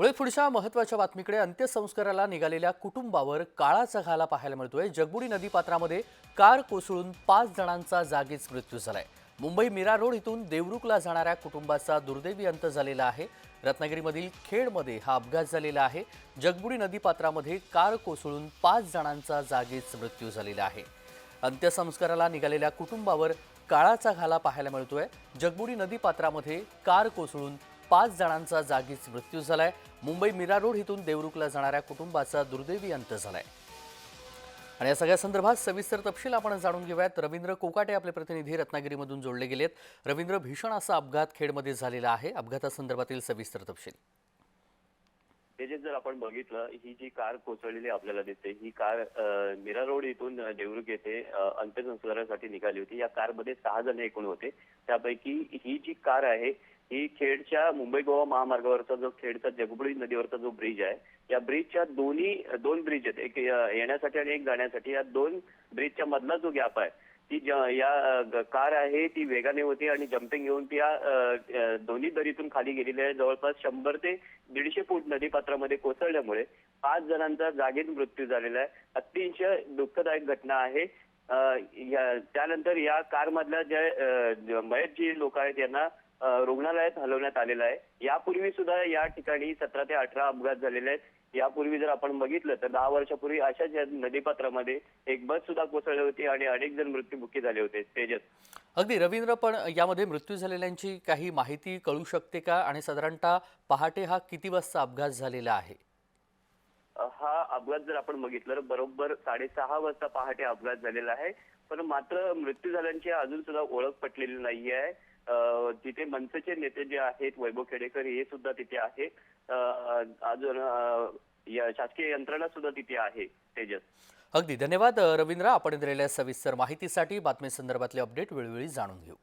वळीत पुढच्या महत्त्वाच्या बातमीकडे अंत्यसंस्काराला निघालेल्या कुटुंबावर काळाचा घाला पाहायला मिळतोय। जगबुडी नदीपात्रामध्ये कार कोसळून 5 जणांचा जागीच मृत्यू झालाय। मुंबई मीरा रोड इथून देवरुखला जाणाऱ्या कुटुंबाचा दुर्दैवी अंत झालेला आहे। रत्नागिरीमधील खेडमध्ये हा अपघात झालेला आहे। जगबुडी नदीपात्रामध्ये कार कोसळून 5 जणांचा जागीच मृत्यू झालेला आहे। अंत्यसंस्काराला निघालेल्या कुटुंबावर काळाचा घाला पाहायला मिळतोय। जगबुडी नदीपात्रामध्ये कार कोसळून 5 जणांचा जागीच मृत्यू झालाय। मुंबई मीरा रोड इथून देवरुखला जाणाऱ्या कुटुंबाचा दुर्दैवी अंत झालाय। आणि या सगळ्या संदर्भात सविस्तर तपशील आपण जाणून घेऊयात। रवींद्र कोकाटे आपले प्रतिनिधी रत्नागिरीमधून जोडले गेलेत। रवींद्र, भीषण असा अपघात खेडमध्ये झालेला आहे, अपघातासंदर्भातील सविस्तर तपशील। त्याचे जर आपण बघितलं, ही जी कार कोसळलेली आपल्याला दिसते, ही कार मीरा रोड इथून देवरुख येथे अंत्यसंस्कारासाठी निघाली होती। या कारमध्ये 6 जण एकूण होते। त्यापैकी ही जी कार आहे ही खेडच्या मुंबई गोवा महामार्गावरचा जो खेडचा जगबुडी नदीवरचा जो ब्रिज आहे, या ब्रिजच्या दोन ब्रिज आहेत, एक येण्यासाठी आणि एक जाण्यासाठी। या 2 ब्रिजच्या मधला जो गॅप आहे, ती या कार आहे ती वेगाने होती आणि जम्पिंग घेऊन ती या दोन्ही दरीतून खाली गेलेली आहे। जवळपास 100 ते 150 फूट नदीपात्रामध्ये कोसळल्यामुळे 5 जणांचा जागीच मृत्यू झालेला आहे। अतिशय दुःखदायक घटना आहे। त्यानंतर या कार मधल्या ज्या मयत जी लोक आहेत यांना रुग्णालयात हलवण्यात आलेलं आहे। यापूर्वी सुद्धा या ठिकाणी 17 ते 18 अपघात झालेले आहेत। यापूर्वी जर आपण बघितलं तर 10 वर्षापूर्वी अशाच नदीपात्रामध्ये एक बस सुद्धा कोसळली होती आणि अनेक जण मृत्युमुखी झाले होते। तेजस, अगदी रवींद्र, पण यामध्ये मृत्यू झालेल्यांची काही माहिती कळू शकते का? आणि साधारणतः पहाटे हा किती वाजता अपघात झालेला आहे? हा अपघात जर आपण बघितलं तर बरोबर 6:30 वाजता पहाटे अपघात झालेला आहे। पण मात्र मृत्यू झाल्यांची अजून सुद्धा ओळख पटलेली नाही आहे। तिथे मनसेचे नेते जे आहेत वैभव खेडेकर हे सुद्धा तिथे आहेत। अजून या शासकीय यंत्रणा सुद्धा तिथे आहे। तेजस, अगदी धन्यवाद रवींद्र, आपण दिलेल्या सविस्तर माहितीसाठी। बातमी संदर्भातले अपडेट वेळोवेळी जाणून घेऊ।